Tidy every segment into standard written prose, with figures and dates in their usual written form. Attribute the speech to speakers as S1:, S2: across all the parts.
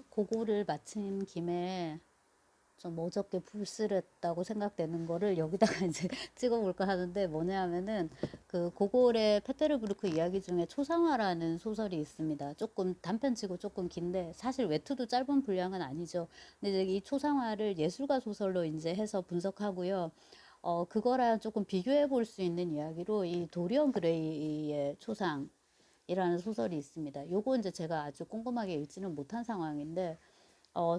S1: 그거를 마친 김에 좀 어저께 불스랬다고 생각되는 거를 여기다가 이제 찍어볼까 하는데, 뭐냐면은 그 고골의 페테르부르크 이야기 중에 초상화라는 소설이 있습니다. 조금 단편치고 조금 긴데 사실 외투도 짧은 분량은 아니죠. 근데 이제 이 초상화를 예술가 소설로 이제 해서 분석하고요. 그거랑 조금 비교해 볼 수 있는 이야기로 이 도리언 그레이의 초상이라는 소설이 있습니다. 요거 이제 제가 아주 꼼꼼하게 읽지는 못한 상황인데,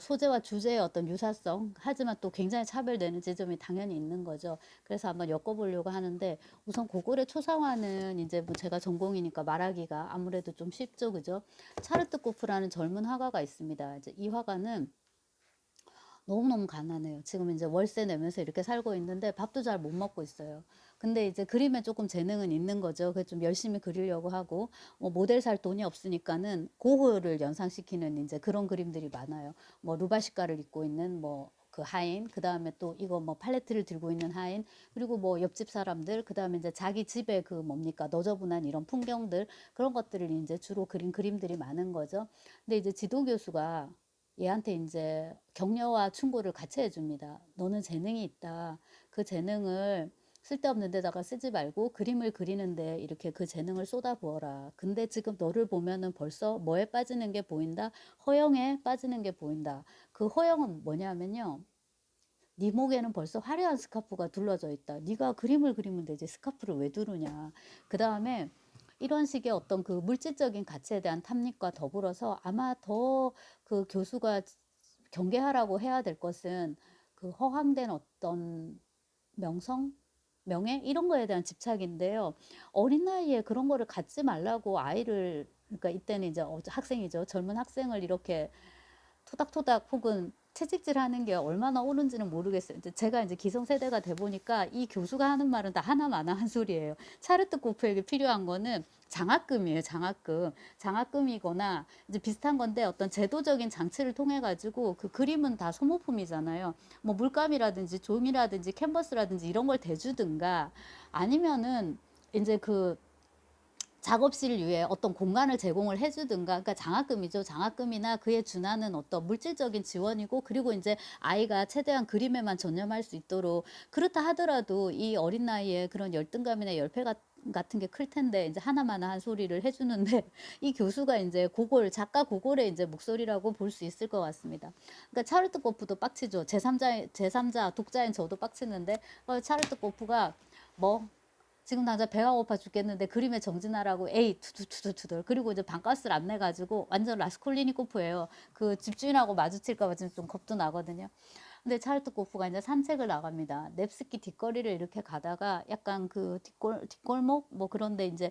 S1: 소재와 주제의 어떤 유사성, 하지만 또 굉장히 차별되는 지점이 당연히 있는 거죠. 그래서 한번 엮어보려고 하는데, 우선 고골의 초상화는 이제 뭐 제가 전공이니까 말하기가 아무래도 좀 쉽죠, 그죠? 차르트코프라는 젊은 화가가 있습니다. 이제 이 화가는 너무너무 가난해요. 지금 이제 월세 내면서 이렇게 살고 있는데 밥도 잘 못 먹고 있어요. 근데 이제 그림에 조금 재능은 있는 거죠. 그래서 좀 열심히 그리려고 하고, 뭐 모델 살 돈이 없으니까는 고흐를 연상시키는 이제 그런 그림들이 많아요. 뭐 루바시카를 입고 있는 뭐 그 하인, 그 다음에 또 이거 뭐 팔레트를 들고 있는 하인, 그리고 뭐 옆집 사람들, 그 다음에 이제 자기 집에 그 뭡니까 너저분한 이런 풍경들, 그런 것들을 이제 주로 그린 그림들이 많은 거죠. 근데 이제 지도 교수가 얘한테 이제 격려와 충고를 같이 해줍니다. 너는 재능이 있다. 그 재능을 쓸데없는 데다가 쓰지 말고 그림을 그리는데 이렇게 그 재능을 쏟아부어라. 근데 지금 너를 보면은 벌써 뭐에 빠지는 게 보인다? 허영에 빠지는 게 보인다. 그 허영은 뭐냐면요. 네 목에는 벌써 화려한 스카프가 둘러져 있다. 네가 그림을 그리면 되지 스카프를 왜 두르냐. 그 다음에 이런 식의 어떤 그 물질적인 가치에 대한 탐닉과 더불어서 아마 더 그 교수가 경계하라고 해야 될 것은 그 허황된 어떤 명성, 명예 이런 거에 대한 집착인데요. 어린 나이에 그런 거를 갖지 말라고 아이를, 그러니까 이때는 이제 학생이죠. 젊은 학생을 이렇게 토닥토닥 혹은 채찍질하는 게 얼마나 옳은지는 모르겠어요. 이제 제가 이제 기성세대가 돼 보니까 이 교수가 하는 말은 다 하나마나 한 소리예요. 차르트코프에게 필요한 거는 장학금이에요. 장학금. 장학금이거나 이제 비슷한 건데 어떤 제도적인 장치를 통해 가지고 그 그림은 다 소모품이잖아요. 뭐 물감이라든지 종이라든지 캔버스라든지 이런 걸 대주든가 아니면은 이제 그 작업실 위에 어떤 공간을 제공을 해주든가, 그러니까 장학금이죠. 장학금이나 그에 준하는 어떤 물질적인 지원이고, 그리고 이제 아이가 최대한 그림에만 전념할 수 있도록, 그렇다 하더라도 이 어린 나이에 그런 열등감이나 열패 같은 게 클 텐데 이제 하나마나 한 소리를 해주는데 이 교수가 이제 고골 작가 고골의 이제 목소리라고 볼 수 있을 것 같습니다. 그러니까 차르트 코프도 빡치죠. 제3자 독자인 저도 빡치는데, 차르트 코프가 뭐 지금 당장 배가 고파 죽겠는데 그림에 정진하라고 에이 투두투두투들, 그리고 이제 방가스를 안 내가지고 완전 라스콜리니코프예요. 그 집주인하고 마주칠까봐 지금 좀 겁도 나거든요. 근데 차르트코프가 이제 산책을 나갑니다. 넵스키 뒷거리를 이렇게 가다가 약간 그 뒷골목 뭐 그런데 이제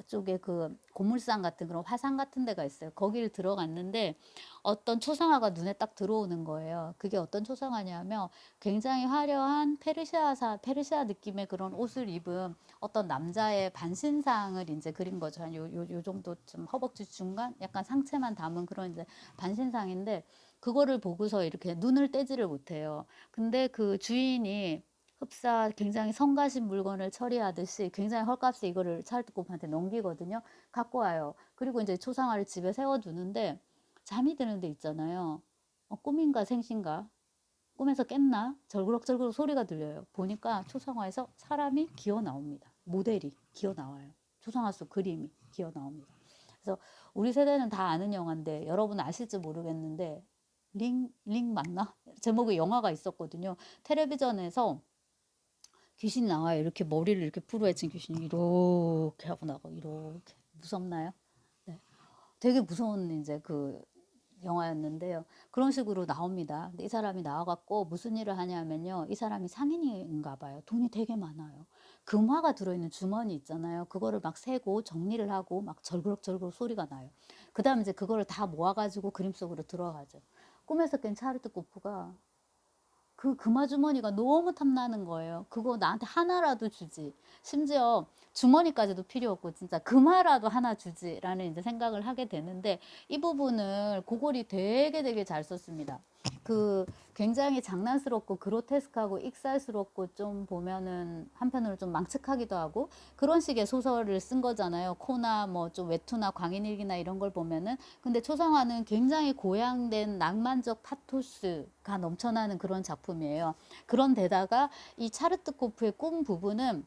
S1: 쪽에 그 고물상 같은 그런 화산 같은 데가 있어요. 거기를 들어갔는데 어떤 초상화가 눈에 딱 들어오는 거예요. 그게 어떤 초상화냐면 굉장히 화려한 페르시아 느낌의 그런 옷을 입은 어떤 남자의 반신상을 이제 그린 거죠. 요 정도 좀 허벅지 중간 약간 상체만 담은 그런 이제 반신상인데, 그거를 보고서 이렇게 눈을 떼지를 못해요. 근데 그 주인이 흡사 굉장히 성가신 물건을 처리하듯이 굉장히 헐값에 이거를 찰떡급한테 넘기거든요. 갖고 와요. 그리고 이제 초상화를 집에 세워두는데 잠이 드는 데 있잖아요. 꿈인가 생신가? 꿈에서 깼나? 절구럭절구럭 소리가 들려요. 보니까 초상화에서 사람이 기어 나옵니다. 모델이 기어 나와요. 초상화 속 그림이 기어 나옵니다. 그래서 우리 세대는 다 아는 영화인데 여러분 아실지 모르겠는데, 링 맞나? 제목에 영화가 있었거든요. 텔레비전에서 귀신 나와요. 이렇게 머리를 이렇게 푸르헤친 귀신이 이렇게 하고 나가. 이렇게 무섭나요? 네. 되게 무서운 이제 그 영화였는데요. 그런 식으로 나옵니다. 근데 이 사람이 나와갖고 무슨 일을 하냐면요. 이 사람이 상인인가 봐요. 돈이 되게 많아요. 금화가 들어있는 주머니 있잖아요. 그거를 막 세고 정리를 하고 막 절그럭절그럭 소리가 나요. 그 다음에 이제 그거를 다 모아가지고 그림 속으로 들어가죠. 꿈에서 깬 차르트 코프가 그 금화주머니가 너무 탐나는 거예요. 그거 나한테 하나라도 주지. 심지어 주머니까지도 필요 없고 진짜 금화라도 하나 주지라는 이제 생각을 하게 되는데, 이 부분을 고골이 되게 잘 썼습니다. 그 굉장히 장난스럽고 그로테스크하고 익살스럽고 좀 보면은 한편으로 좀 망측하기도 하고 그런 식의 소설을 쓴 거잖아요. 코나 뭐 좀 웹툰이나 광인일기나 이런 걸 보면은. 근데 초상화는 굉장히 고양된 낭만적 파토스가 넘쳐나는 그런 작품이에요. 그런데다가 이 차르트코프의 꿈 부분은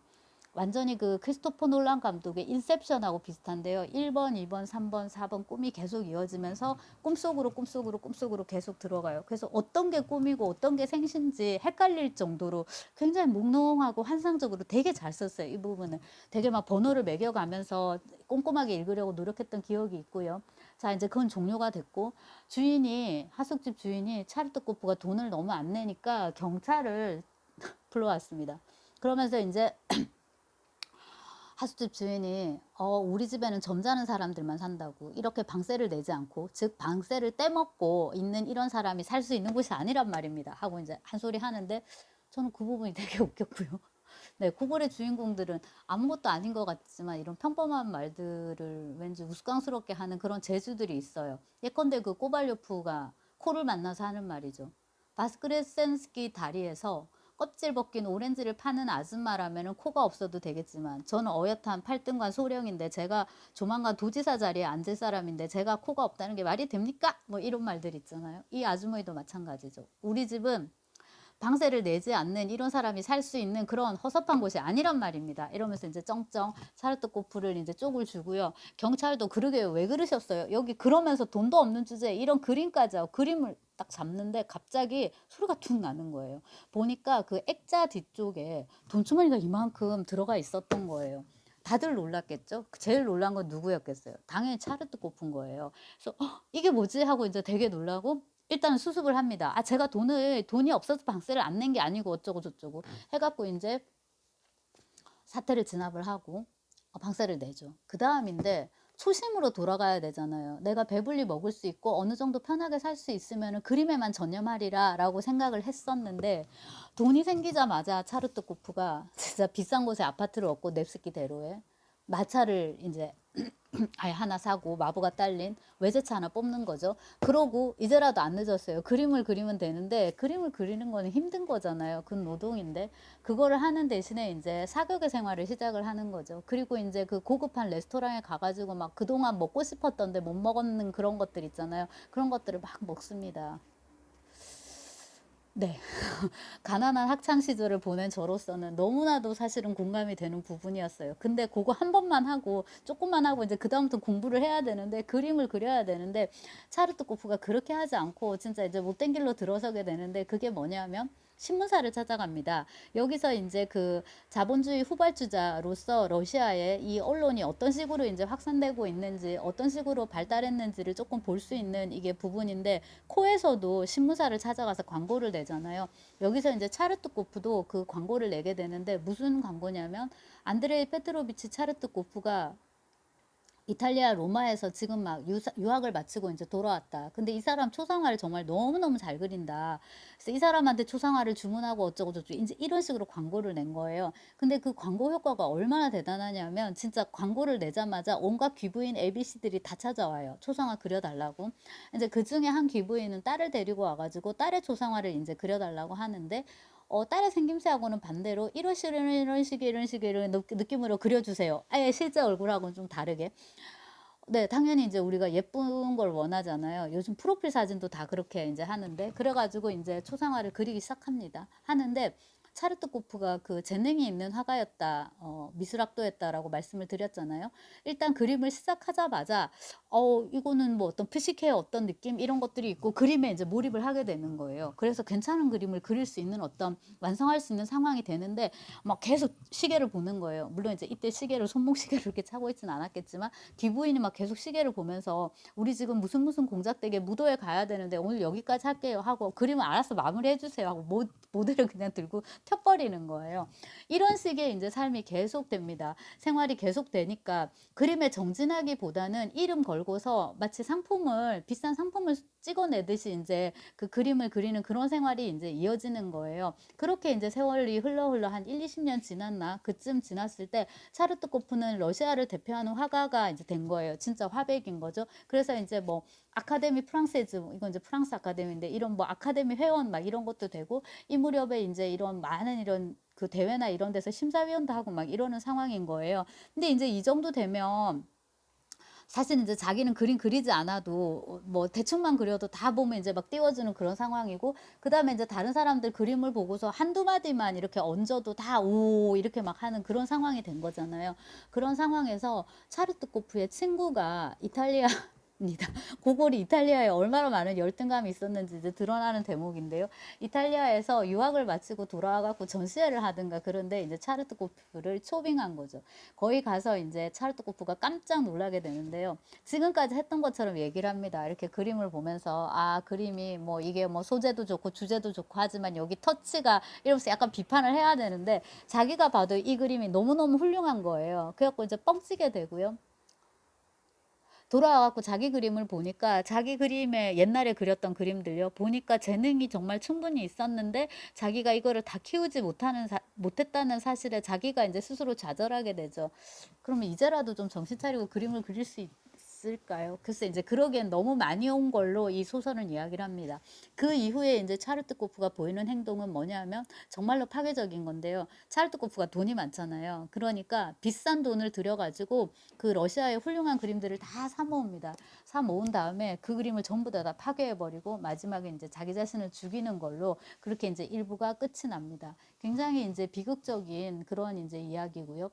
S1: 완전히 그 크리스토퍼 놀란 감독의 인셉션하고 비슷한데요. 1번, 2번, 3번, 4번 꿈이 계속 이어지면서 꿈속으로 꿈속으로 꿈속으로 계속 들어가요. 그래서 어떤 게 꿈이고 어떤 게 생신지 헷갈릴 정도로 굉장히 몽롱하고 환상적으로 되게 잘 썼어요. 이 부분은 되게 막 번호를 매겨가면서 꼼꼼하게 읽으려고 노력했던 기억이 있고요. 자, 이제 그건 종료가 됐고 주인이 하숙집 주인이 차르트코프가 돈을 너무 안 내니까 경찰을 불러왔습니다. 그러면서 이제 하숙집 주인이 우리 집에는 점잖은 사람들만 산다고 이렇게 방세를 내지 않고 즉 방세를 떼먹고 있는 이런 사람이 살 수 있는 곳이 아니란 말입니다 하고 이제 한 소리 하는데 저는 그 부분이 되게 웃겼고요. 네, 고골의 주인공들은 아무것도 아닌 것 같지만 이런 평범한 말들을 왠지 우스꽝스럽게 하는 그런 재주들이 있어요. 예컨대 그 꼬발료프가 코를 만나서 하는 말이죠. 바스크레센스키 다리에서 껍질 벗긴 오렌지를 파는 아줌마라면 코가 없어도 되겠지만 저는 어엿한 8등간 소령인데 제가 조만간 도지사 자리에 앉을 사람인데 제가 코가 없다는 게 말이 됩니까? 뭐 이런 말들 있잖아요. 이 아주머니도 마찬가지죠. 우리 집은 방세를 내지 않는 이런 사람이 살 수 있는 그런 허접한 곳이 아니란 말입니다. 이러면서 이제 쩡쩡 차르트코프를 이제 쪽을 주고요. 경찰도 그러게요. 왜 그러셨어요? 여기 그러면서 돈도 없는 주제에 이런 그림까지 하고 그림을 딱 잡는데 갑자기 소리가 툭 나는 거예요. 보니까 그 액자 뒤쪽에 돈주머니가 이만큼 들어가 있었던 거예요. 다들 놀랐겠죠? 제일 놀란 건 누구였겠어요? 당연히 차르트코프인 거예요. 그래서 이게 뭐지? 하고 이제 되게 놀라고 일단 수습을 합니다. 아, 제가 돈이 없어서 방세를 안 낸 게 아니고 어쩌고 저쩌고 해갖고 이제 사태를 진압을 하고 방세를 내죠. 그 다음인데 초심으로 돌아가야 되잖아요. 내가 배불리 먹을 수 있고 어느 정도 편하게 살 수 있으면 그림에만 전념하리라 라고 생각을 했었는데 돈이 생기자마자 차르트코프가 진짜 비싼 곳에 아파트를 얻고 넵스키 대로에 마차를 이제 아예 하나 사고 마부가 딸린 외제차 하나 뽑는 거죠. 그러고 이제라도 안 늦었어요. 그림을 그리면 되는데 그림을 그리는 거는 힘든 거잖아요. 그 노동인데 그거를 하는 대신에 이제 사교계 생활을 시작을 하는 거죠. 그리고 이제 그 고급한 레스토랑에 가가지고 막 그동안 먹고 싶었던데 못 먹었는 그런 것들 있잖아요. 그런 것들을 막 먹습니다. 네. 가난한 학창 시절을 보낸 저로서는 너무나도 사실은 공감이 되는 부분이었어요. 근데 그거 한 번만 하고 조금만 하고 이제 그다음부터 공부를 해야 되는데 그림을 그려야 되는데 차르트코프가 그렇게 하지 않고 진짜 이제 못된 길로 들어서게 되는데 그게 뭐냐면 신문사를 찾아갑니다. 여기서 이제 그 자본주의 후발주자로서 러시아의 이 언론이 어떤 식으로 이제 확산되고 있는지 어떤 식으로 발달했는지를 조금 볼 수 있는 이게 부분인데 코에서도 신문사를 찾아가서 광고를 내잖아요. 여기서 이제 차르트코프도 그 광고를 내게 되는데 무슨 광고냐면 안드레이 페트로비치 차르트코프가 이탈리아 로마에서 지금 막 유학을 마치고 이제 돌아왔다. 근데 이 사람 초상화를 정말 너무너무 잘 그린다. 그래서 이 사람한테 초상화를 주문하고 어쩌고 저쩌고 이제 이런 식으로 광고를 낸 거예요. 근데 그 광고 효과가 얼마나 대단하냐면 진짜 광고를 내자마자 온갖 귀부인 ABC들이 다 찾아와요. 초상화 그려달라고. 이제 그 중에 한 귀부인은 딸을 데리고 와가지고 딸의 초상화를 이제 그려달라고 하는데 딸의 생김새하고는 반대로 이런 식으로 이런 식의 이런 식의 이런 느낌으로 그려주세요. 아예 실제 얼굴하고는 좀 다르게. 네, 당연히 이제 우리가 예쁜 걸 원하잖아요. 요즘 프로필 사진도 다 그렇게 이제 하는데, 그래가지고 이제 초상화를 그리기 시작합니다. 하는데, 차르트코프가 그 재능이 있는 화가였다, 미술학도였다라고 말씀을 드렸잖아요. 일단 그림을 시작하자마자, 이거는 뭐 어떤 표식의 어떤 느낌 이런 것들이 있고 그림에 이제 몰입을 하게 되는 거예요. 그래서 괜찮은 그림을 그릴 수 있는 어떤 완성할 수 있는 상황이 되는데 막 계속 시계를 보는 거예요. 물론 이제 이때 시계를 손목 시계를 이렇게 차고 있지는 않았겠지만 기부인이 막 계속 시계를 보면서 우리 지금 무슨 공작되게 무도회 가야 되는데 오늘 여기까지 할게요 하고 그림을 알아서 마무리해 주세요 하고 모델을 그냥 들고 펴버리는 거예요. 이런 식의 이제 삶이 계속됩니다. 생활이 계속되니까 그림에 정진하기보다는 이름 걸고서 마치 비싼 상품을 찍어내듯이 이제 그 그림을 그리는 그런 생활이 이제 이어지는 거예요. 그렇게 이제 세월이 흘러 한 1, 20년 지났나? 그쯤 지났을 때 차르트코프는 러시아를 대표하는 화가가 이제 된 거예요. 진짜 화백인 거죠. 그래서 이제 뭐 아카데미 프랑세즈, 이건 이제 프랑스 아카데미인데, 이런 뭐 아카데미 회원 막 이런 것도 되고, 이 무렵에 이제 이런 많은 이런 그 대회나 이런 데서 심사위원도 하고 막 이러는 상황인 거예요. 근데 이제 이 정도 되면 사실 이제 자기는 그림 그리지 않아도 뭐 대충만 그려도 다 보면 이제 막 띄워주는 그런 상황이고, 그 다음에 이제 다른 사람들 그림을 보고서 한두 마디만 이렇게 얹어도 다 오 이렇게 막 하는 그런 상황이 된 거잖아요. 그런 상황에서 차르트코프의 친구가 이탈리아입니다. 고골이 이탈리아에 얼마나 많은 열등감이 있었는지 이제 드러나는 대목인데요. 이탈리아에서 유학을 마치고 돌아와갖고 전시회를 하든가 그런데 이제 차르트코프를 초빙한 거죠. 거기 가서 이제 차르트코프가 깜짝 놀라게 되는데요. 지금까지 했던 것처럼 얘기를 합니다. 이렇게 그림을 보면서 아 그림이 뭐 이게 뭐 소재도 좋고 주제도 좋고 하지만 여기 터치가 이러면서 약간 비판을 해야 되는데 자기가 봐도 이 그림이 너무너무 훌륭한 거예요. 그래갖고 이제 뻥치게 되고요. 돌아와갖고 자기 그림을 보니까 자기 그림에 옛날에 그렸던 그림들요. 보니까 재능이 정말 충분히 있었는데 자기가 이거를 다 키우지 못했다는 사실에 자기가 이제 스스로 좌절하게 되죠. 그러면 이제라도 좀 정신 차리고 그림을 그릴 수 있을까요? 글쎄 이제 그러기엔 너무 많이 온 걸로 이 소설은 이야기를 합니다. 그 이후에 이제 차르트코프가 보이는 행동은 뭐냐면 정말로 파괴적인 건데요. 차르트코프가 돈이 많잖아요. 그러니까 비싼 돈을 들여가지고 그 러시아의 훌륭한 그림들을 다 사모읍니다. 사모은 다음에 그 그림을 전부 다 파괴해버리고 마지막에 이제 자기 자신을 죽이는 걸로 그렇게 이제 일부가 끝이 납니다. 굉장히 이제 비극적인 그런 이제 이야기고요.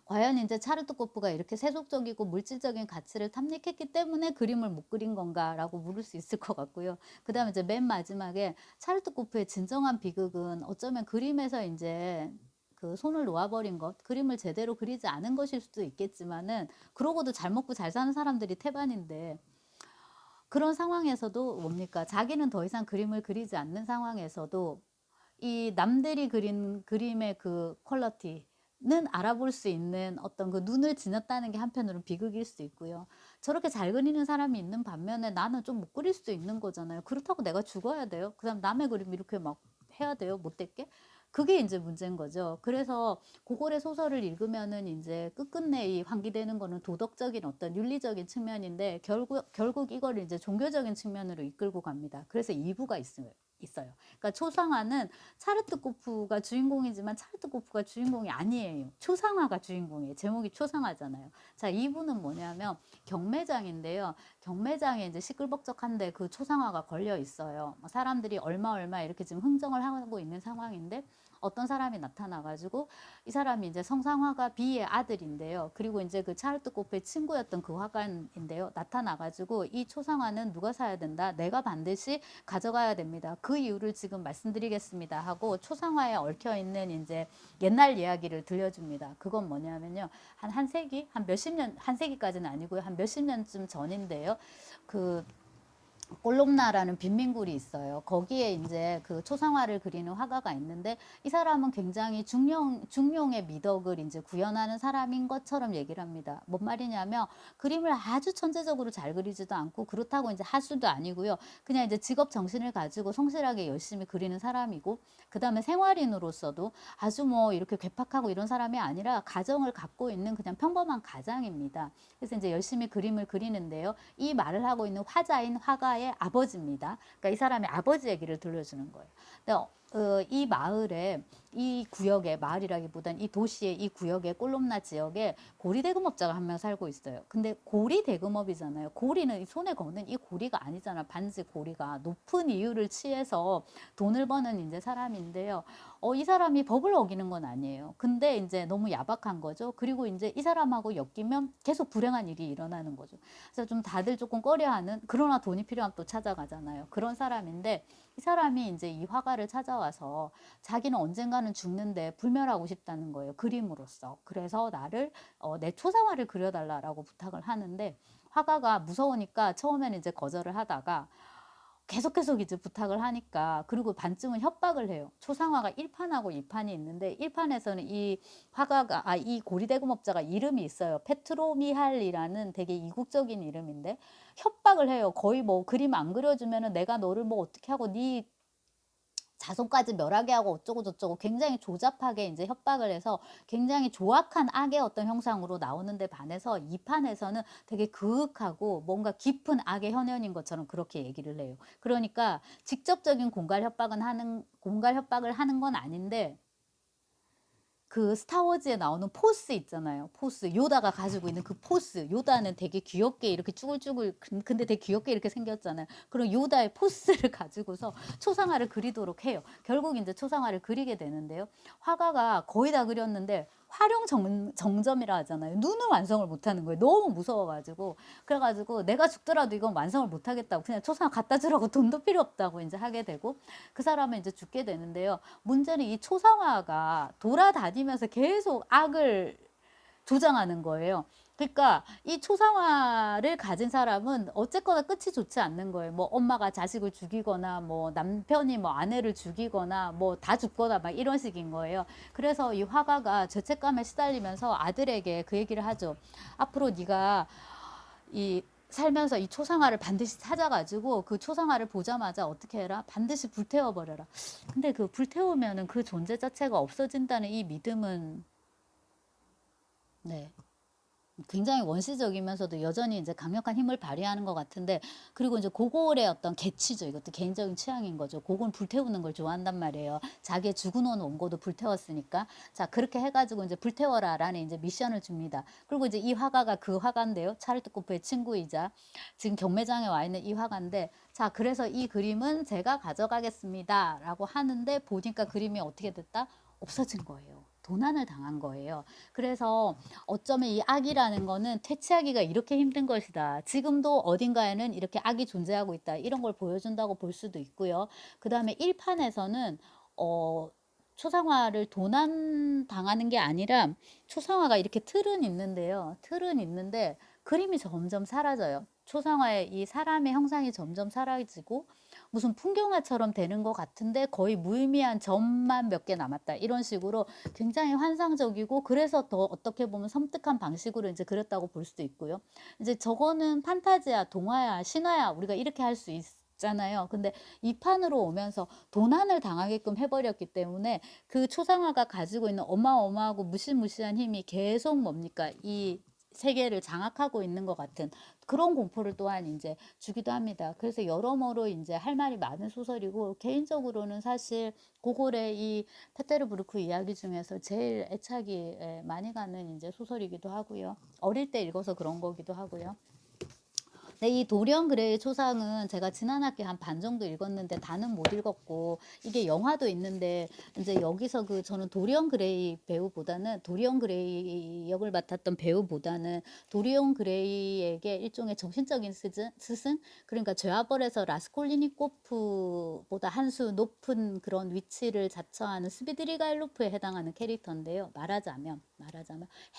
S1: 과연 이제 차르트코프가 이렇게 세속적이고 물질적인 가치를 탐닉했기 때문에 그림을 못 그린 건가라고 물을 수 있을 것 같고요. 그 다음에 이제 맨 마지막에 차르트코프의 진정한 비극은 어쩌면 그림에서 이제 그 손을 놓아버린 것, 그림을 제대로 그리지 않은 것일 수도 있겠지만은 그러고도 잘 먹고 잘 사는 사람들이 태반인데 그런 상황에서도 뭡니까? 자기는 더 이상 그림을 그리지 않는 상황에서도 이 남들이 그린 그림의 그 퀄리티는 알아볼 수 있는 어떤 그 눈을 지녔다는 게 한편으로는 비극일 수 있고요. 저렇게 잘 그리는 사람이 있는 반면에 나는 좀 못 그릴 수 있는 거잖아요. 그렇다고 내가 죽어야 돼요? 그다음 남의 그림 이렇게 막 해야 돼요? 못됐게? 그게 이제 문제인 거죠. 그래서 고골의 소설을 읽으면은 이제 끝끝내 이 환기되는 거는 도덕적인 어떤 윤리적인 측면인데 결국 이걸 이제 종교적인 측면으로 이끌고 갑니다. 그래서 2부가 있어요. 그러니까 초상화는 차르트코프가 주인공이지만 차르트코프가 주인공이 아니에요. 초상화가 주인공이에요. 제목이 초상화잖아요. 자, 2부는 뭐냐면 경매장인데요. 경매장에 이제 시끌벅적한데 그 초상화가 걸려 있어요. 사람들이 얼마 이렇게 지금 흥정을 하고 있는 상황인데 어떤 사람이 나타나가지고 이 사람이 이제 성상화가 비의 아들인데요. 그리고 이제 그 차르트코프의 친구였던 그 화가인데요. 나타나가지고 이 초상화는 누가 사야 된다? 내가 반드시 가져가야 됩니다. 그 이유를 지금 말씀드리겠습니다. 하고 초상화에 얽혀 있는 이제 옛날 이야기를 들려줍니다. 그건 뭐냐면요. 한 세기? 한 몇십 년, 한 세기까지는 아니고요. 한 몇십 년쯤 전인데요. 그 꼴롬나라는 빈민굴이 있어요. 거기에 이제 그 초상화를 그리는 화가가 있는데 이 사람은 굉장히 중용의 미덕을 이제 구현하는 사람인 것처럼 얘기를 합니다. 뭔 말이냐면 그림을 아주 천재적으로 잘 그리지도 않고 그렇다고 이제 하수도 아니고요. 그냥 이제 직업 정신을 가지고 성실하게 열심히 그리는 사람이고 그 다음에 생활인으로서도 아주 뭐 이렇게 괴팍하고 이런 사람이 아니라 가정을 갖고 있는 그냥 평범한 가장입니다. 그래서 이제 열심히 그림을 그리는데요. 이 말을 하고 있는 화자인 화가의 아버지입니다. 그러니까 이 사람의 아버지 얘기를 들려주는 거예요. 근데 이 마을에 이 구역에 마을이라기보단 이 도시의 이 구역의 꼴롬나 지역에 고리 대금업자가 한 명 살고 있어요. 근데 고리 대금업이잖아요. 고리는 손에 거는 이 고리가 아니잖아. 반지 고리가 높은 이유를 취해서 돈을 버는 이제 사람인데요. 이 사람이 법을 어기는 건 아니에요. 근데 이제 너무 야박한 거죠. 그리고 이제 이 사람하고 엮이면 계속 불행한 일이 일어나는 거죠. 그래서 좀 다들 조금 꺼려하는 그러나 돈이 필요하면 또 찾아가잖아요. 그런 사람인데 이 사람이 이제 이 화가를 찾아와서 자기는 언젠가는 죽는데 불멸하고 싶다는 거예요. 그림으로써. 그래서 나를 내 초상화를 그려달라고 부탁을 하는데 화가가 무서우니까 처음에는 이제 거절을 하다가 계속 이제 부탁을 하니까 그리고 반쯤은 협박을 해요. 초상화가 1판하고 2판이 있는데 1판에서는 이 화가가 이 고리대금업자가 이름이 있어요. 페트로미할이라는 되게 이국적인 이름인데 협박을 해요. 거의 뭐 그림 안 그려주면은 내가 너를 뭐 어떻게 하고 네 자손까지 멸하게 하고 어쩌고 저쩌고 굉장히 조잡하게 이제 협박을 해서 굉장히 조악한 악의 어떤 형상으로 나오는데 반해서 이 판에서는 되게 그윽하고 뭔가 깊은 악의 현현인 것처럼 그렇게 얘기를 해요. 그러니까 직접적인 공갈 협박을 하는 건 아닌데 그 스타워즈에 나오는 포스 있잖아요. 포스. 요다가 가지고 있는 그 포스. 요다는 되게 귀엽게 이렇게 쭈글쭈글 근데 되게 귀엽게 이렇게 생겼잖아요. 그럼 요다의 포스를 가지고서 초상화를 그리도록 해요. 결국 이제 초상화를 그리게 되는데요. 화가가 거의 다 그렸는데 활용 정점이라 하잖아요. 눈은 완성을 못하는 거예요. 너무 무서워가지고. 그래가지고 내가 죽더라도 이건 완성을 못하겠다고 그냥 초상화 갖다 주라고 돈도 필요 없다고 이제 하게 되고 그 사람은 이제 죽게 되는데요. 문제는 이 초상화가 돌아다니면서 계속 악을 조장하는 거예요. 그러니까 이 초상화를 가진 사람은 어쨌거나 끝이 좋지 않는 거예요. 뭐 엄마가 자식을 죽이거나 뭐 남편이 뭐 아내를 죽이거나 뭐 다 죽거나 막 이런 식인 거예요. 그래서 이 화가가 죄책감에 시달리면서 아들에게 그 얘기를 하죠. 앞으로 네가 이 살면서 이 초상화를 반드시 찾아가지고 그 초상화를 보자마자 어떻게 해라? 반드시 불태워버려라. 근데 그 불태우면은 그 존재 자체가 없어진다는 이 믿음은 네. 굉장히 원시적이면서도 여전히 이제 강력한 힘을 발휘하는 것 같은데 그리고 이제 고골의 어떤 개취죠. 이것도 개인적인 취향인 거죠. 고골 불태우는 걸 좋아한단 말이에요. 자기의 죽어놓은 원고도 불태웠으니까 자 그렇게 해가지고 이제 불태워라라는 이제 미션을 줍니다. 그리고 이제 이 화가가 그 화가인데요. 찰르트 코프의 친구이자 지금 경매장에 와 있는 이 화가인데 자 그래서 이 그림은 제가 가져가겠습니다라고 하는데 보니까 그림이 어떻게 됐다? 없어진 거예요. 도난을 당한 거예요. 그래서 어쩌면 이 악이라는 거는 퇴치하기가 이렇게 힘든 것이다. 지금도 어딘가에는 이렇게 악이 존재하고 있다. 이런 걸 보여준다고 볼 수도 있고요. 그 다음에 1판에서는 초상화를 도난 당하는 게 아니라 초상화가 이렇게 틀은 있는데요. 틀은 있는데 그림이 점점 사라져요. 초상화의 이 사람의 형상이 점점 사라지고 무슨 풍경화처럼 되는 것 같은데 거의 무의미한 점만 몇 개 남았다. 이런 식으로 굉장히 환상적이고 그래서 더 어떻게 보면 섬뜩한 방식으로 이제 그렸다고 볼 수도 있고요. 이제 저거는 판타지야, 동화야, 신화야 우리가 이렇게 할 수 있잖아요. 근데 이 판으로 오면서 도난을 당하게끔 해버렸기 때문에 그 초상화가 가지고 있는 어마어마하고 무시무시한 힘이 계속 뭡니까? 이 세계를 장악하고 있는 것 같은 그런 공포를 또한 이제 주기도 합니다. 그래서 여러모로 이제 할 말이 많은 소설이고 개인적으로는 사실 고골의 이 페테르부르크 이야기 중에서 제일 애착이 많이 가는 이제 소설이기도 하고요. 어릴 때 읽어서 그런 거기도 하고요. 네, 이 도리언 그레이 초상은 제가 지난 학기 한 반 정도 읽었는데 다는 못 읽었고 이게 영화도 있는데 이제 여기서 그 저는 도리언 그레이 역을 맡았던 배우보다는 도리언 그레이에게 일종의 정신적인 스승 그러니까 죄와벌에서 라스콜리니코프보다 한 수 높은 그런 위치를 자처하는 스비드리가일로프에 해당하는 캐릭터인데요. 말하자면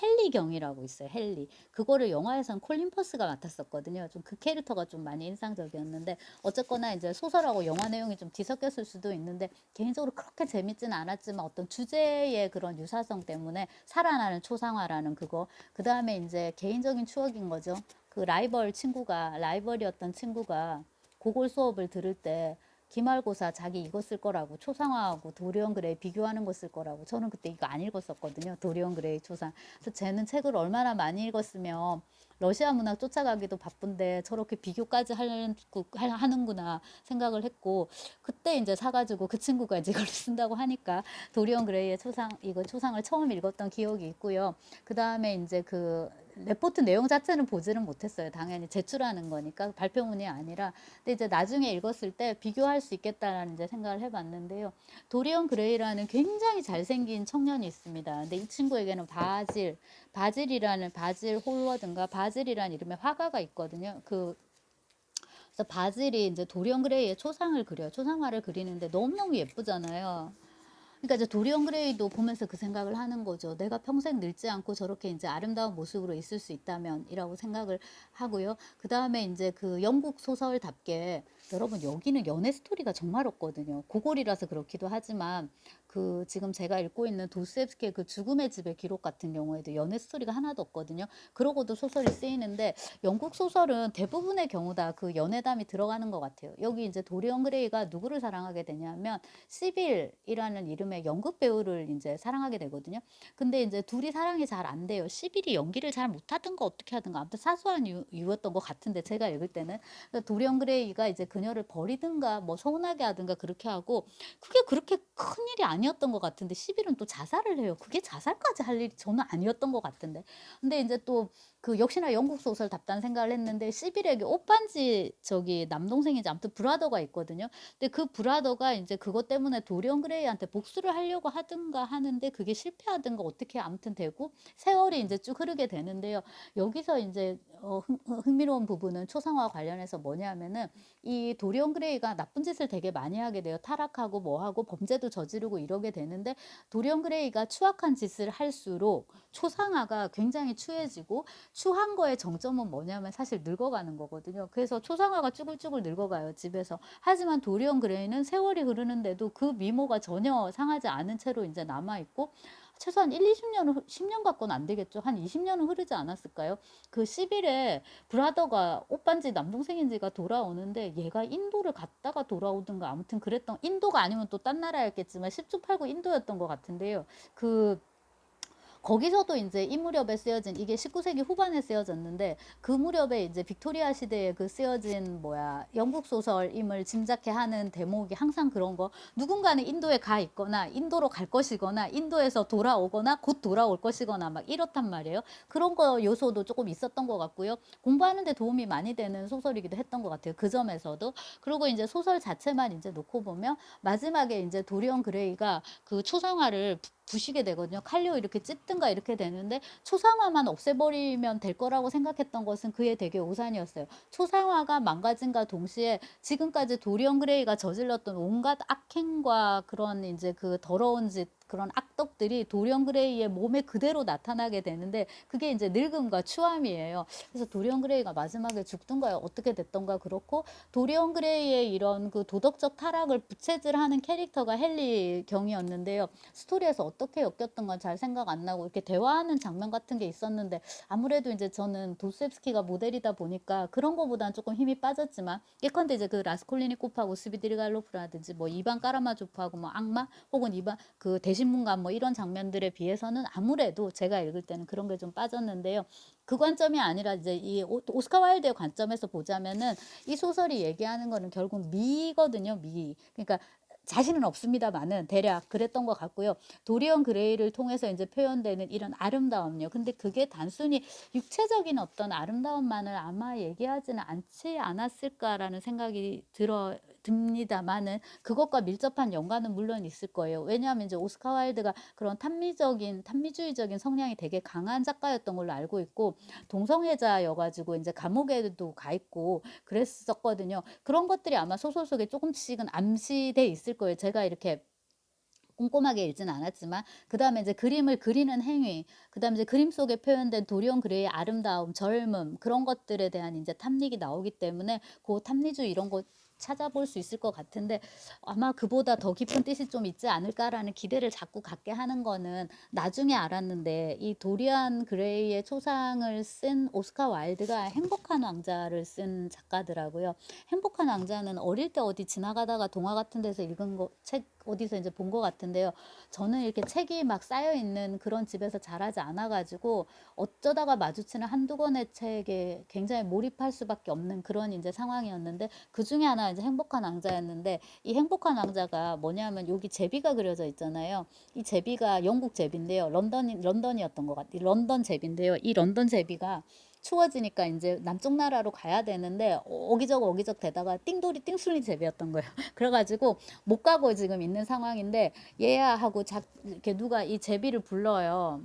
S1: 헨리 경이라고 있어요. 헨리. 그거를 영화에선 콜린 퍼스가 맡았었거든요. 좀 그 캐릭터가 좀 많이 인상적이었는데 어쨌거나 이제 소설하고 영화 내용이 좀 뒤섞였을 수도 있는데 개인적으로 그렇게 재밌지는 않았지만 어떤 주제의 그런 유사성 때문에 살아나는 초상화라는 그거 그 다음에 이제 개인적인 추억인 거죠. 그 라이벌이었던 친구가 고골 수업을 들을 때 기말고사 자기 이거 쓸 거라고 초상화하고 도리언 그레이 비교하는 거 쓸 거라고 저는 그때 이거 안 읽었었거든요. 도리언 그레이 초상. 그래서 쟤는 책을 얼마나 많이 읽었으면 러시아 문학 쫓아가기도 바쁜데 저렇게 비교까지 하는구나 생각을 했고 그때 이제 사가지고 그 친구가 이제 이걸 쓴다고 하니까 도리언 그레이의 이거 초상을 처음 읽었던 기억이 있고요. 그 다음에 이제 그 레포트 내용 자체는 보지는 못했어요. 당연히 제출하는 거니까 발표문이 아니라. 근데 이제 나중에 읽었을 때 비교할 수 있겠다라는 이제 생각을 해봤는데요. 도리언 그레이라는 굉장히 잘생긴 청년이 있습니다. 근데 이 친구에게는 바질 홀워든가 바질이라는 이름의 화가가 있거든요. 그래서 바질이 이제 도리언 그레이의 초상을 그려요. 초상화를 그리는데 너무너무 예쁘잖아요. 그러니까 이제 도리언 그레이도 보면서 그 생각을 하는 거죠. 내가 평생 늙지 않고 저렇게 이제 아름다운 모습으로 있을 수 있다면이라고 생각을 하고요. 그 다음에 이제 그 영국 소설답게 여러분 여기는 연애 스토리가 정말 없거든요. 고골이라서 그렇기도 하지만 그 지금 제가 읽고 있는 도스토옙스키의 그 죽음의 집의 기록 같은 경우에도 연애 스토리가 하나도 없거든요. 그러고도 소설이 쓰이는데 영국 소설은 대부분의 경우 다 그 연애담이 들어가는 것 같아요. 여기 이제 도리언 그레이가 누구를 사랑하게 되냐면 시빌이라는 이름의 연극 배우를 이제 사랑하게 되거든요. 근데 이제 둘이 사랑이 잘 안 돼요. 시빌이 연기를 잘 못하든가 어떻게 하든가 아무튼 사소한 이유였던 것 같은데 제가 읽을 때는 도리언 그레이가 이제 그녀를 버리든가 뭐 서운하게 하든가 그렇게 하고 그게 그렇게 큰 일이 아니었던 것 같은데 11은 또 자살을 해요. 그게 자살까지 할 일이 저는 아니었던 것 같은데. 근데 이제 또 그 역시나 영국 소설답다는 생각을 했는데 11에게 오빤지 저기 남동생이지 아무튼 브라더가 있거든요. 근데 그 브라더가 이제 그것 때문에 도리언 그레이한테 복수를 하려고 하든가 하는데 그게 실패하든가 어떻게 아무튼 되고 세월이 이제 쭉 흐르게 되는데요. 여기서 이제 흥미로운 부분은 초상화 관련해서 뭐냐면은 이 도리언 그레이가 나쁜 짓을 되게 많이 하게 돼요. 타락하고 뭐하고 범죄도 저지르고 이러게 되는데 도리언 그레이가 추악한 짓을 할수록 초상화가 굉장히 추해지고 추한 거의 정점은 뭐냐면 사실 늙어가는 거거든요. 그래서 초상화가 쭈글쭈글 늙어가요, 집에서. 하지만 도리언 그레이는 세월이 흐르는데도 그 미모가 전혀 상하지 않은 채로 이제 남아있고 최소한 1, 20년은 10년 갖고는 안 되겠죠. 한 20년은 흐르지 않았을까요? 그 10일에 브라더가 오빠인지 남동생인지가 돌아오는데 얘가 인도를 갔다가 돌아오든가 아무튼 그랬던 인도가 아니면 또 딴 나라였겠지만 10주 8구 인도였던 것 같은데요. 그 거기서도 이제 이 무렵에 쓰여진 이게 19세기 후반에 쓰여졌는데 그 무렵에 이제 빅토리아 시대에 그 쓰여진 뭐야 영국 소설임을 짐작해 하는 대목이 항상 그런 거 누군가는 인도에 가 있거나 인도로 갈 것이거나 인도에서 돌아오거나 곧 돌아올 것이거나 막 이렇단 말이에요. 그런 거 요소도 조금 있었던 것 같고요. 공부하는데 도움이 많이 되는 소설이기도 했던 것 같아요. 그 점에서도. 그리고 이제 소설 자체만 이제 놓고 보면 마지막에 이제 도리언 그레이가 그 초상화를 부시게 되거든요. 칼로 이렇게 찢든가 이렇게 되는데 초상화만 없애버리면 될 거라고 생각했던 것은 그의 되게 오산이었어요. 초상화가 망가진과 동시에 지금까지 도리언 그레이가 저질렀던 온갖 악행과 그런 이제 그 더러운 짓 그런 악덕들이 도리언 그레이의 몸에 그대로 나타나게 되는데 그게 이제 늙음과 추함이에요. 그래서 도리언 그레이가 마지막에 죽든가 어떻게 됐던가 그렇고 도리언 그레이의 이런 그 도덕적 타락을 부채질하는 캐릭터가 헨리 경이었는데요. 스토리에서 어떻게 엮였던 건 잘 생각 안 나고 이렇게 대화하는 장면 같은 게 있었는데 아무래도 이제 저는 도스토옙스키가 모델이다 보니까 그런 거보다는 조금 힘이 빠졌지만 예컨대 이제 그 라스콜리니코프하고 스비드리갈로프라든지 뭐 이반 까라마조프하고 뭐 악마 혹은 이반 그 대신문관 뭐 이런 장면들에 비해서는 아무래도 제가 읽을 때는 그런 게 좀 빠졌는데요. 그 관점이 아니라 이제 이 오스카 와일드의 관점에서 보자면은 이 소설이 얘기하는 거는 결국 미거든요, 미. 그러니까 자신은 없습니다만은 대략 그랬던 것 같고요. 도리언 그레이를 통해서 이제 표현되는 이런 아름다움요. 근데 그게 단순히 육체적인 어떤 아름다움만을 아마 얘기하지는 않지 않았을까라는 생각이 듭니다만은 그것과 밀접한 연관은 물론 있을 거예요. 왜냐하면 이제 오스카 와일드가 그런 탐미주의적인 성향이 되게 강한 작가였던 걸로 알고 있고 동성애자여가지고 이제 감옥에도 가 있고 그랬었거든요. 그런 것들이 아마 소설 속에 조금씩은 암시돼 있을 거예요. 제가 이렇게 꼼꼼하게 읽지는 않았지만 그 다음에 이제 그림을 그리는 행위 그 다음에 이제 그림 속에 표현된 도리언 그레이의 아름다움 젊음 그런 것들에 대한 이제 탐닉이 나오기 때문에 그 탐리주의 이런 거 찾아볼 수 있을 것 같은데 아마 그보다 더 깊은 뜻이 좀 있지 않을까라는 기대를 자꾸 갖게 하는 거는 나중에 알았는데 이 도리안 그레이의 초상을 쓴 오스카 와일드가 행복한 왕자를 쓴 작가더라고요. 행복한 왕자는 어릴 때 어디 지나가다가 동화 같은 데서 읽은 거 책 어디서 이제 본 것 같은데요. 저는 이렇게 책이 막 쌓여 있는 그런 집에서 자라지 않아가지고 어쩌다가 마주치는 한두 권의 책에 굉장히 몰입할 수밖에 없는 그런 이제 상황이었는데 그 중에 하나 이제 행복한 왕자였는데 이 행복한 왕자가 뭐냐면 여기 제비가 그려져 있잖아요. 이 제비가 영국 제비인데요. 런던이었던 것 같아요. 런던 제비인데요. 이 런던 제비가 추워지니까 이제 남쪽 나라로 가야 되는데 어기적 되다가 띵돌이 띵순이 제비였던 거예요. 그래가지고 못 가고 지금 있는 상황인데 얘야 하고 이렇게 누가 이 제비를 불러요.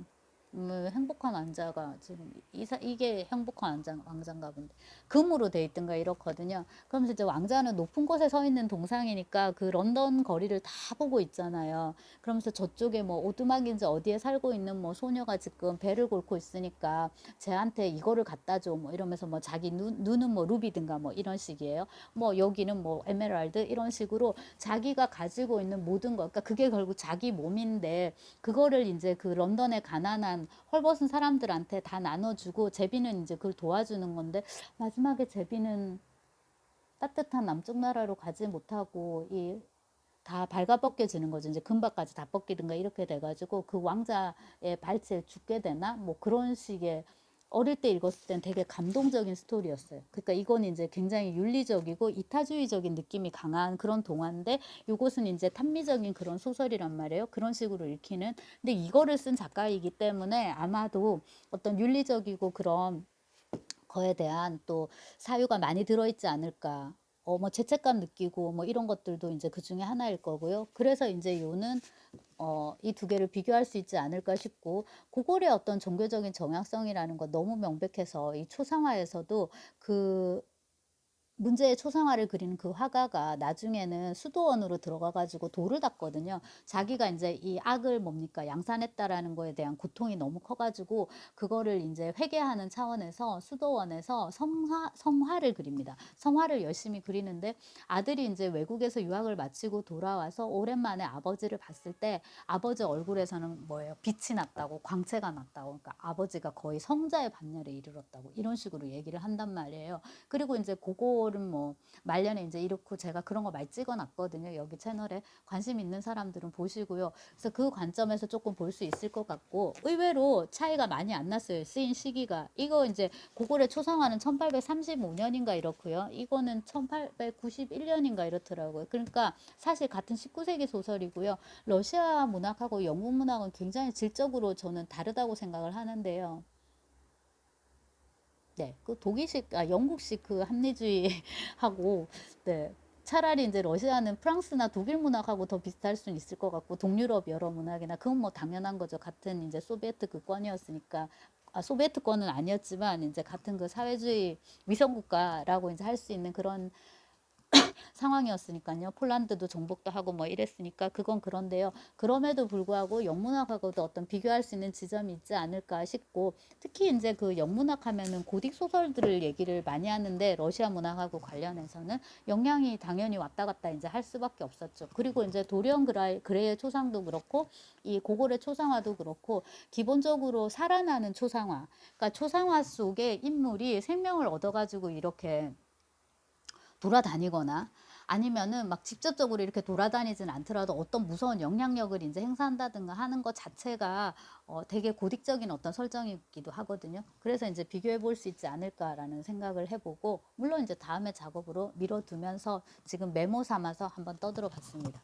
S1: 행복한 왕자가 지금 이게 행복한 왕자인가 본데 금으로 돼 있든가 이렇거든요. 그러면서 이제 왕자는 높은 곳에 서 있는 동상이니까 그 런던 거리를 다 보고 있잖아요. 그러면서 저쪽에 뭐 오두막인지 어디에 살고 있는 뭐 소녀가 지금 배를 곪고 있으니까 쟤한테 이거를 갖다 줘 뭐 이러면서 뭐 자기 눈은 뭐 루비든가 뭐 이런 식이에요. 뭐 여기는 뭐 에메랄드 이런 식으로 자기가 가지고 있는 모든 것, 그러니까 그게 결국 자기 몸인데 그거를 이제 그 런던의 가난한 헐벗은 사람들한테 다 나눠주고 제비는 이제 그걸 도와주는 건데 마지막에 제비는 따뜻한 남쪽 나라로 가지 못하고 이 다 발가벗겨지는 거죠. 이제 금박까지 다 벗기든가 이렇게 돼가지고 그 왕자의 발치에 죽게 되나 뭐 그런 식의 어릴 때 읽었을 땐 되게 감동적인 스토리였어요. 그러니까 이건 이제 굉장히 윤리적이고 이타주의적인 느낌이 강한 그런 동화인데 요것은 이제 탄미적인 그런 소설이란 말이에요. 그런 식으로 읽히는. 근데 이거를 쓴 작가이기 때문에 아마도 어떤 윤리적이고 그런 거에 대한 또 사유가 많이 들어있지 않을까. 뭐 죄책감 느끼고 뭐 이런 것들도 이제 그 중에 하나일 거고요. 그래서 이제 요는 이 두 개를 비교할 수 있지 않을까 싶고 고골의 어떤 종교적인 정향성이라는 거 너무 명백해서 이 초상화에서도 그 문제의 초상화를 그리는 그 화가가 나중에는 수도원으로 들어가가지고 돌을 닦거든요. 자기가 이제 이 악을 뭡니까 양산했다라는 거에 대한 고통이 너무 커가지고 그거를 이제 회개하는 차원에서 수도원에서 성화를 그립니다. 성화를 열심히 그리는데 아들이 이제 외국에서 유학을 마치고 돌아와서 오랜만에 아버지를 봤을 때 아버지 얼굴에서는 뭐예요? 빛이 났다고 광채가 났다고 그러니까 아버지가 거의 성자의 반열에 이르렀다고 이런 식으로 얘기를 한단 말이에요. 그리고 이제 그거는 뭐 말년에 이제 이렇고 제가 그런 거 많이 찍어놨거든요. 여기 채널에 관심 있는 사람들은 보시고요. 그래서 그 관점에서 조금 볼 수 있을 것 같고 의외로 차이가 많이 안 났어요. 쓰인 시기가. 이거 이제 고골의 초상화는 1835년인가 이렇고요. 이거는 1891년인가 이렇더라고요. 그러니까 사실 같은 19세기 소설이고요. 러시아 문학하고 영국 문학은 굉장히 질적으로 저는 다르다고 생각을 하는데요. 네, 그 독일식, 영국식 그 합리주의하고, 네, 차라리 이제 러시아는 프랑스나 독일 문학하고 더 비슷할 수는 있을 것 같고, 동유럽 여러 문학이나, 그건 뭐 당연한 거죠. 같은 이제 소비에트 그권이었으니까, 소비에트권은 아니었지만, 이제 같은 그 사회주의 위성국가라고 이제 할 수 있는 그런 상황이었으니까요. 폴란드도 정복도 하고 뭐 이랬으니까 그건 그런데요. 그럼에도 불구하고 영문학하고도 어떤 비교할 수 있는 지점이 있지 않을까 싶고 특히 이제 그 영문학 하면은 고딕 소설들을 얘기를 많이 하는데 러시아 문학하고 관련해서는 영향이 당연히 왔다 갔다 이제 할 수밖에 없었죠. 그리고 이제 도리언 그레이의 초상도 그렇고 이 고골의 초상화도 그렇고 기본적으로 살아나는 초상화. 그러니까 초상화 속에 인물이 생명을 얻어가지고 이렇게 돌아다니거나 아니면은 막 직접적으로 이렇게 돌아다니진 않더라도 어떤 무서운 영향력을 이제 행사한다든가 하는 것 자체가 되게 고딕적인 어떤 설정이기도 하거든요. 그래서 이제 비교해 볼 수 있지 않을까라는 생각을 해보고 물론 이제 다음에 작업으로 미뤄두면서 지금 메모 삼아서 한번 떠들어 봤습니다.